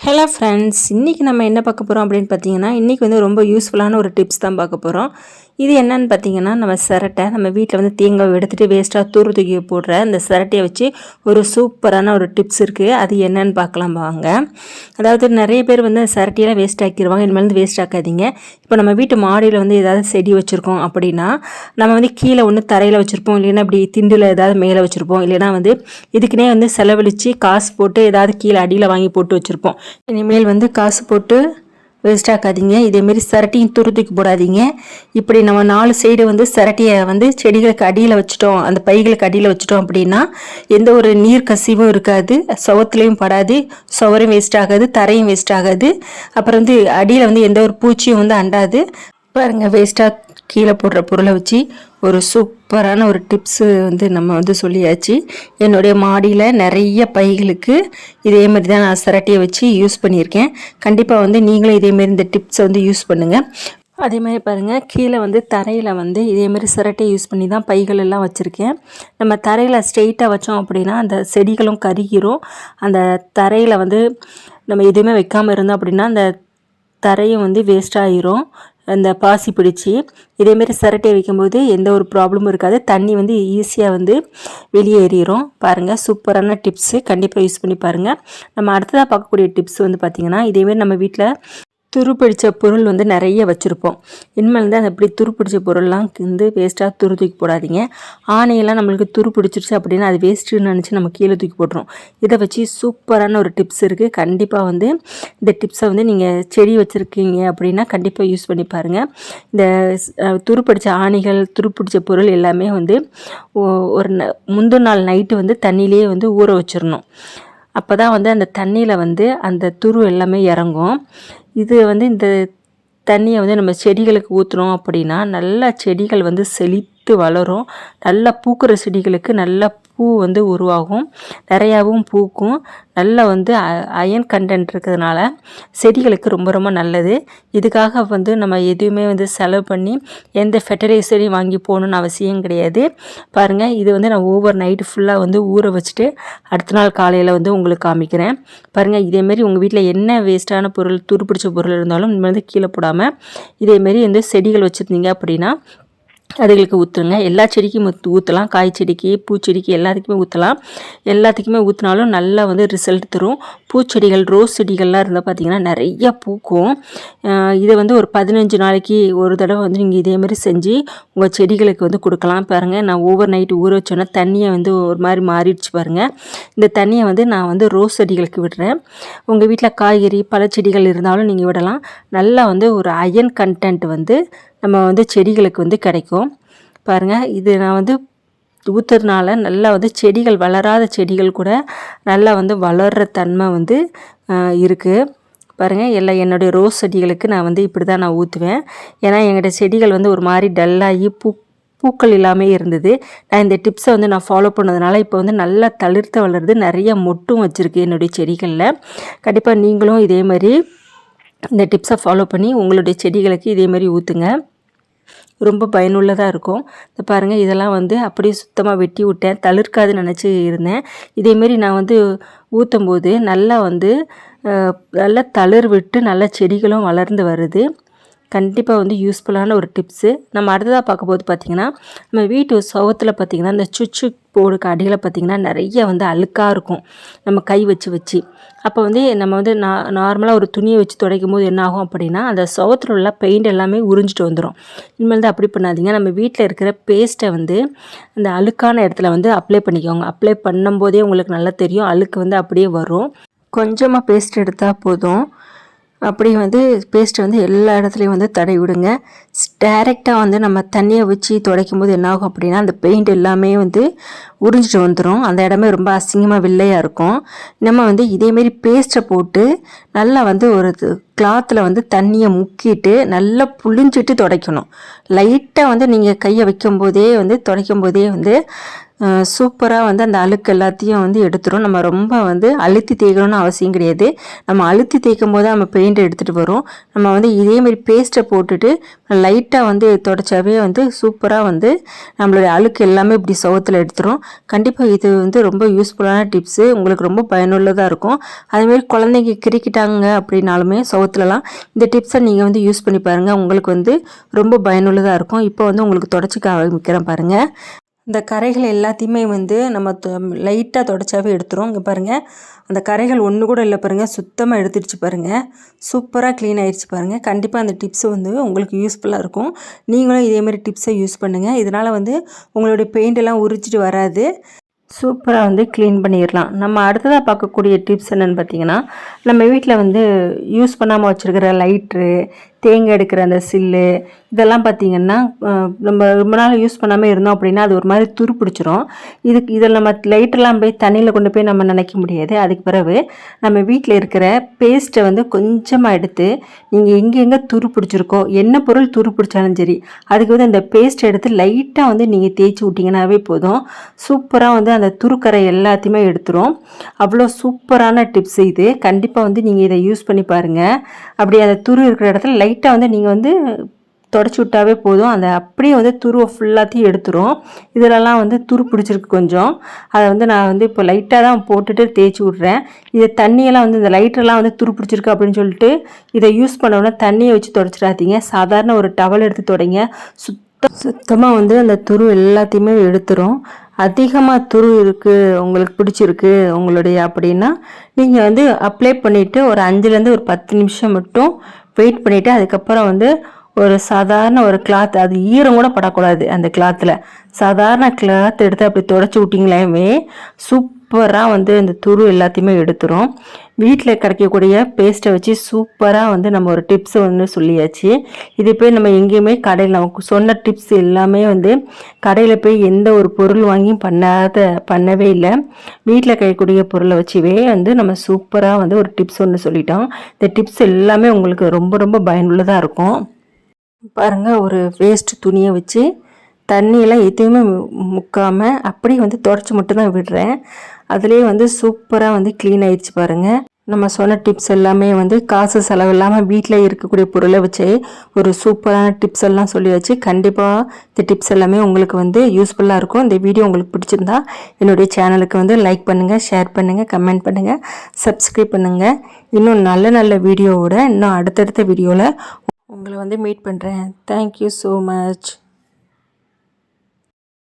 Hello friends, இன்றைக்கி நம்ம என்ன பார்க்க போகிறோம் அப்படின்னு பார்த்தீங்கன்னா, இன்றைக்கி வந்து ரொம்ப யூஸ்ஃபுல்லான ஒரு டிப்ஸ் தான் பார்க்க போகிறோம். இது என்னன்னு பார்த்தீங்கன்னா, நம்ம சிரட்டை நம்ம வீட்டில் வந்து தேங்காய் எடுத்துகிட்டு வேஸ்ட்டாக தூக்கி போடுற அந்த சிரட்டையை வச்சு ஒரு சூப்பரான ஒரு டிப்ஸ் இருக்குது. அது என்னன்னு பார்க்கலாம் வாங்க. அதாவது நிறைய பேர் வந்து சிரட்டையெல்லாம் வேஸ்ட் ஆக்கிடுவாங்க. இனிமேல் வந்து வேஸ்ட் ஆக்காதீங்க. இப்போ நம்ம வீட்டு மாடியில் வந்து ஏதாவது செடி வச்சுருக்கோம் அப்படின்னா, நம்ம வந்து கீழே ஒன்று தரையில் வச்சுருப்போம், இல்லைன்னா இப்படி திண்டில் ஏதாவது மேலே வச்சுருப்போம், இல்லைனா வந்து இதுக்குன்னே வந்து செலவழித்து காசு போட்டு ஏதாவது கீழே அடியில் வாங்கி போட்டு வச்சுருப்போம். இனிமேல் வந்து காசு போட்டு வேஸ்ட் ஆக்காதீங்க. இதேமாரி சிரட்டையும் தூக்கி போடாதீங்க. இப்படி நம்ம 4 சைடு வந்து சிரட்டையை வந்து செடிகளுக்கு அடியில் வச்சுட்டோம், அந்த பைகளுக்கு அடியில் வச்சுட்டோம் அப்படின்னா எந்த ஒரு நீர் கசிவும் இருக்காது, சுவத்துலேயும் படாது, சுவரும் வேஸ்ட் ஆகாது, தரையும் வேஸ்ட் ஆகாது. அப்புறம் வந்து அடியில் வந்து எந்த ஒரு பூச்சியும் வந்து அண்டாது. பாருங்கள், வேஸ்ட்டாக கீழே போடுற பொருளை வச்சு ஒரு சூப்பரான ஒரு டிப்ஸு வந்து நம்ம வந்து சொல்லியாச்சு. என்னுடைய மாடியில் நிறைய பைகளுக்கு இதே மாதிரி தான் நான் சிரட்டையை வச்சு யூஸ் பண்ணியிருக்கேன். கண்டிப்பாக வந்து நீங்களும் இதேமாரி இந்த டிப்ஸை வந்து யூஸ் பண்ணுங்கள். அதே மாதிரி பாருங்கள், கீழே வந்து தரையில் வந்து இதேமாரி சிரட்டையை யூஸ் பண்ணி தான் பைகள் எல்லாம் வச்சுருக்கேன். நம்ம தரையில் ஸ்ட்ரெயிட்டாக வச்சோம் அப்படின்னா அந்த செடிகளும் கருகிரும். அந்த தரையில் வந்து நம்ம எதுவுமே வைக்காமல் இருந்தோம் அப்படின்னா அந்த தரையும் வந்து வேஸ்ட் ஆகிரும், அந்த பாசி பிடிச்சி. இதேமாரி சிரட்டையை வைக்கும்போது எந்த ஒரு ப்ராப்ளமும் இருக்காது, தண்ணி வந்து ஈஸியாக வந்து வெளியேறிடும். பாருங்கள், சூப்பரான டிப்ஸு, கண்டிப்பாக யூஸ் பண்ணி பாருங்கள். நம்ம அடுத்ததாக பார்க்கக்கூடிய டிப்ஸ் வந்து பார்த்திங்கன்னா, இதேமாரி நம்ம வீட்டில் துருப்பிடிச்ச பொருள் வந்து நிறைய வச்சுருப்போம். இனிமேல் வந்து அப்படி துருப்பிடிச்ச பொருள்லாம் வந்து வேஸ்ட்டாக தூக்கி போடாதீங்க. ஆணையெல்லாம் நம்மளுக்கு துருப்பிடிச்சிருச்சு அப்படின்னா அது வேஸ்ட்டுன்னு நினச்சி நம்ம கீழே தூக்கி போட்டுரும். இதை வச்சு சூப்பரான ஒரு டிப்ஸ் இருக்குது. கண்டிப்பாக வந்து இந்த டிப்ஸை வந்து நீங்கள் செடி வச்சுருக்கீங்க அப்படின்னா கண்டிப்பாக யூஸ் பண்ணி பாருங்கள். இந்த துருப்பிடிச்ச ஆணிகள், துருப்பிடிச்ச பொருள் எல்லாமே வந்து ஒரு முந்தின நாள் நைட்டு வந்து தண்ணியிலே வந்து ஊற வச்சிடணும். அப்போ தான் வந்து அந்த தண்ணியில் வந்து அந்த துரு எல்லாமே இறங்கும். இது வந்து இந்த தண்ணியை வந்து நம்ம செடிகளுக்கு ஊற்றுனோம் அப்படின்னா நல்லா செடிகள் வந்து செழித்து வளரும். நல்லா பூக்கிற செடிகளுக்கு நல்லா பூ வந்து உருவாகும், நிறையாவும் பூக்கும். நல்லா வந்து அயன் கண்டென்ட் இருக்கிறதுனால செடிகளுக்கு ரொம்ப ரொம்ப நல்லது. இதுக்காக வந்து நம்ம எதுவுமே வந்து செலவு பண்ணி எந்த ஃபெர்டிலைசரையும் வாங்கி போகணுன்னு அவசியம் கிடையாது. பாருங்கள், இது வந்து நான் ஓவர் நைட்டு ஃபுல்லாக வந்து ஊற வச்சுட்டு அடுத்த நாள் காலையில் வந்து உங்களுக்கு காமிக்கிறேன். பாருங்கள், இதேமாரி உங்கள் வீட்டில் என்ன வேஸ்ட்டான பொருள், துருப்பிடிச்ச பொருள் இருந்தாலும் இனிமேல் வந்து கீழே போடாமல் இதேமாரி வந்து செடிகள் வச்சுருந்தீங்க அப்படின்னா அதுகளுக்கு ஊற்றுங்க. எல்லா செடிக்கும் ஊற்றலாம், காய் செடிக்கு, பூச்செடிக்கு, எல்லாத்துக்குமே ஊற்றலாம். எல்லாத்துக்குமே ஊற்றினாலும் நல்லா வந்து ரிசல்ட் தரும். பூச்செடிகள், ரோஸ் செடிகள்லாம் இருந்தால் பார்த்திங்கன்னா நிறைய பூக்கும். இதை வந்து ஒரு 15 நாளைக்கு ஒரு தடவை வந்து நீங்கள் இதேமாதிரி செஞ்சு உங்கள் செடிகளுக்கு வந்து கொடுக்கலாம். பாருங்கள், நான் ஓவர் நைட்டு ஊற வச்சோன்னா தண்ணியை வந்து ஒரு மாதிரி மாறிடுச்சு பாருங்கள். இந்த தண்ணியை வந்து நான் வந்து ரோஸ் செடிகளுக்கு விடுறேன். உங்கள் வீட்டில் காய்கறி, பழச்செடிகள் இருந்தாலும் நீங்கள் விடலாம். நல்லா வந்து ஒரு அயன் கண்டென்ட் வந்து நம்ம வந்து செடிகளுக்கு வந்து கிடைக்கும். பாருங்கள், இது நான் வந்து ஊற்றுறதுனால நல்லா வந்து செடிகள், வளராத செடிகள் கூட நல்லா வந்து வளர்கிற தன்மை வந்து இருக்குது. பாருங்கள், என்னுடைய ரோஸ் செடிகளுக்கு நான் வந்து இப்படி தான் நான் ஊற்றுவேன். ஏன்னா எங்களுடைய செடிகள் வந்து ஒரு மாதிரி டல்லாகி பூக்கள் இல்லாமல் இருந்தது. நான் இந்த டிப்ஸை வந்து நான் ஃபாலோ பண்ணதுனால இப்போ வந்து நல்லா தளிர்த்து வளருது, நிறைய மொட்டும் வச்சுருக்கு என்னுடைய செடிகளில். கண்டிப்பாக நீங்களும் இதே மாதிரி இந்த டிப்ஸை ஃபாலோ பண்ணி உங்களுடைய செடிகளுக்கு இதேமாரி ஊற்றுங்க, ரொம்ப பயனுள்ளதாக இருக்கும். இந்த பாருங்கள், இதெல்லாம் வந்து அப்படியே சுத்தமாக வெட்டி விட்டேன், தளிர்க்காதுன்னு நினச்சி இருந்தேன். இதேமாரி நான் வந்து ஊற்றும்போது நல்லா வந்து நல்லா தளிர் விட்டு நல்லா செடிகளும் வளர்ந்து வருது. கண்டிப்பாக வந்து யூஸ்ஃபுல்லான ஒரு டிப்ஸு. நம்ம அடுத்ததாக பார்க்கும்போது பார்த்திங்கன்னா, நம்ம வீட்டு சுவத்தில் பார்த்திங்கன்னா இந்த சுவிட்சு போர்டுக்கு அடியில் பார்த்திங்கன்னா நிறைய வந்து அழுக்காக இருக்கும் நம்ம கை வச்சு. அப்போ வந்து நம்ம வந்து நார்மலாக ஒரு துணியை வச்சு துடைக்கும் போது என்ன ஆகும் அப்படின்னா அந்த சுவத்தில் உள்ள பெயிண்ட் எல்லாமே உறிஞ்சிட்டு வந்துடும். இனிமேல் தான் அப்படி பண்ணாதீங்க. நம்ம வீட்டில் இருக்கிற பேஸ்ட்டை வந்து அந்த அழுக்கான இடத்துல வந்து அப்ளை பண்ணிக்கோங்க. அப்ளை பண்ணும்போதே உங்களுக்கு நல்லா தெரியும், அழுக்கு வந்து அப்படியே வரும். கொஞ்சமாக பேஸ்ட் எடுத்தால் போதும். அப்படி வந்து பேஸ்ட்டை வந்து எல்லா இடத்துலையும் வந்து தடவி விடுங்க. டைரெக்டாக வந்து நம்ம தண்ணியை வச்சு துடைக்கும் போது என்னாகும் அப்படின்னா அந்த பெயிண்ட் எல்லாமே வந்து உறிஞ்சிட்டு வந்துடும். அந்த இடமே ரொம்ப அசிங்கமாக வெள்ளையாக இருக்கும். நம்ம வந்து இதேமாரி பேஸ்ட்டை போட்டு நல்லா வந்து ஒரு கிளாத்தில் வந்து தண்ணியை முக்கிட்டு நல்லா புழிஞ்சிட்டு துடைக்கணும். லைட்டாக வந்து நீங்கள் கையை வைக்கும்போதே வந்து துடைக்கும் போதே வந்து சூப்பராக வந்து அந்த அழுக்கு எல்லாத்தையும் வந்து எடுத்துரும். நம்ம ரொம்ப வந்து அழுத்தி தேய்க்கணும்னு அவசியம் கிடையாது. நம்ம அழுத்தி தேய்க்கும் போது நம்ம பெயிண்ட் எடுத்துகிட்டு வரும். நம்ம வந்து இதேமாரி பேஸ்ட்டை போட்டுட்டு லைட்டாக வந்து தொடச்சாவே வந்து சூப்பராக வந்து நம்மளுடைய அழுக்கு எல்லாமே இப்படி சுவத்தில் எடுத்துரும். கண்டிப்பாக இது வந்து ரொம்ப யூஸ்ஃபுல்லான டிப்ஸு, உங்களுக்கு ரொம்ப பயனுள்ளதாக இருக்கும். அதேமாரி குழந்தைங்க கிரிக்கிட்டாங்க அப்படின்னாலுமே சுவத்துலலாம் இந்த டிப்ஸை நீங்கள் வந்து யூஸ் பண்ணி பாருங்கள், உங்களுக்கு வந்து ரொம்ப பயனுள்ளதாக இருக்கும். இப்போ வந்து உங்களுக்கு தொடச்சிக்க ஆரம்பிக்கிறேன் பாருங்கள். இந்த கரைகள் எல்லாத்தையுமே வந்து நம்ம லைட்டாக தொடச்சாவே எடுத்துரும். இங்கே பாருங்கள், அந்த கரைகள் ஒன்று கூட இல்லை பாருங்கள், சுத்தமாக எடுத்துடுச்சு பாருங்கள். சூப்பராக க்ளீன் ஆகிடுச்சு பாருங்கள். கண்டிப்பாக அந்த டிப்ஸு வந்து உங்களுக்கு யூஸ்ஃபுல்லாக இருக்கும். நீங்களும் இதேமாதிரி டிப்ஸை யூஸ் பண்ணுங்கள். இதனால் வந்து உங்களுடைய பெயிண்ட் எல்லாம் உரிச்சிட்டு வராது. சூப்பராக வந்து க்ளீன் பண்ணிடலாம். நம்ம அடுத்ததாக பார்க்கக்கூடிய டிப்ஸ் என்னென்னு பார்த்தீங்கன்னா, நம்ம வீட்டில் வந்து யூஸ் பண்ணாமல் வச்சுருக்கிற லைட்ரு, தேங்காய் எடுக்கிற அந்த சில்லு, இதெல்லாம் பார்த்திங்கன்னா நம்ம ரொம்ப நாள் யூஸ் பண்ணாமல் இருந்தோம் அப்படின்னா அது ஒரு மாதிரி துரு பிடிச்சிரும். இதில் நம்ம லைட்டெல்லாம் போய் தண்ணியில் கொண்டு போய் நம்ம நினைக்க முடியாது. அதுக்கு பிறகு நம்ம வீட்டில் இருக்கிற பேஸ்ட்டை வந்து கொஞ்சமாக எடுத்து நீங்கள் எங்கெங்கே துரு பிடிச்சிருக்கோ, என்ன பொருள் துரு பிடிச்சாலும் சரி, அதுக்கு வந்து அந்த பேஸ்ட்டை எடுத்து லைட்டாக வந்து நீங்கள் தேய்ச்சி விட்டிங்கனாவே போதும். சூப்பராக வந்து அந்த துருக்கரை எல்லாத்தையுமே எடுத்துரும். அவ்வளோ சூப்பரான டிப்ஸ் இது. கண்டிப்பாக வந்து நீங்கள் இதை யூஸ் பண்ணி பாருங்கள். அப்படி அந்த துரு இருக்கிற இடத்துல லைட்டாக வந்து நீங்கள் வந்து தொடச்சி விட்டாவே போதும். அந்த அப்படியே வந்து துருவை ஃபுல்லாத்தையும் எடுத்துரும். இதிலலாம் வந்து துரு பிடிச்சிருக்கு கொஞ்சம். அதை வந்து நான் வந்து இப்போ லைட்டாக தான் போட்டுட்டு தேய்ச்சி விட்றேன். இதை தண்ணியெல்லாம் வந்து இந்த லைட்டரெலாம் வந்து துரு பிடிச்சிருக்கு அப்படின்னு சொல்லிட்டு இதை யூஸ் பண்ணோன்னா தண்ணியை வச்சு தொடச்சிடாதீங்க. சாதாரண ஒரு டவல் எடுத்து தொடங்க. சுத்தமாக வந்து அந்த துரு எல்லாத்தையுமே எடுத்துரும். அதிகமாக துரு இருக்குது, உங்களுக்கு பிடிச்சிருக்கு உங்களுடைய அப்படின்னா நீங்கள் வந்து அப்ளை பண்ணிவிட்டு ஒரு 5லேருந்து ஒரு 10 நிமிஷம் மட்டும் வெயிட் பண்ணிவிட்டு அதுக்கப்புறம் வந்து ஒரு சாதாரண ஒரு கிளாத், அது ஈரம் கூட படக்கூடாது அந்த கிளாத்தில், சாதாரண கிளாத் எடுத்து அப்படி தொடச்சி விட்டிங்களாமே சூப்பராக வந்து இந்த துரு எல்லாத்தையுமே எடுத்துரும். வீட்டில் கிடைக்கக்கூடிய பேஸ்ட்டை வச்சு சூப்பராக வந்து நம்ம ஒரு டிப்ஸை வந்து சொல்லியாச்சு. இது போய் நம்ம எங்கேயுமே கடையில் நமக்கு சொன்ன டிப்ஸ் எல்லாமே வந்து கடையில் போய் எந்த ஒரு பொருள் வாங்கி பண்ணவே இல்லை. வீட்டில் கிடைக்கக்கூடிய பொருளை வச்சுவே வந்து நம்ம சூப்பராக வந்து ஒரு டிப்ஸ் ஒன்று சொல்லிட்டோம். இந்த டிப்ஸ் எல்லாமே உங்களுக்கு ரொம்ப ரொம்ப பயனுள்ளதாக இருக்கும். பாருங்கள், ஒரு வேஸ்ட் துணியை வச்சு தண்ணியெல்லாம் எதுவுமே முக்காமல் அப்படியே வந்து தொடச்சி மட்டும்தான் விடுறேன். அதுலேயே வந்து சூப்பராக வந்து க்ளீன் ஆகிடுச்சு பாருங்கள். நம்ம சொன்ன டிப்ஸ் எல்லாமே வந்து காசு செலவு இல்லாமல் வீட்டில் இருக்கக்கூடிய பொருளை வச்சு ஒரு சூப்பரான டிப்ஸ் எல்லாம் சொல்லியாச்சு. கண்டிப்பாக இந்த டிப்ஸ் எல்லாமே உங்களுக்கு வந்து யூஸ்ஃபுல்லாக இருக்கும். இந்த வீடியோ உங்களுக்கு பிடிச்சிருந்தா என்னுடைய சேனலுக்கு வந்து லைக் பண்ணுங்கள், ஷேர் பண்ணுங்கள், கமெண்ட் பண்ணுங்கள், சப்ஸ்கிரைப் பண்ணுங்கள். இன்னும் நல்ல நல்ல வீடியோவோட இன்னும் அடுத்தடுத்த வீடியோவில் உங்களை வந்து மீட் பண்ணுறேன். Thank you so much.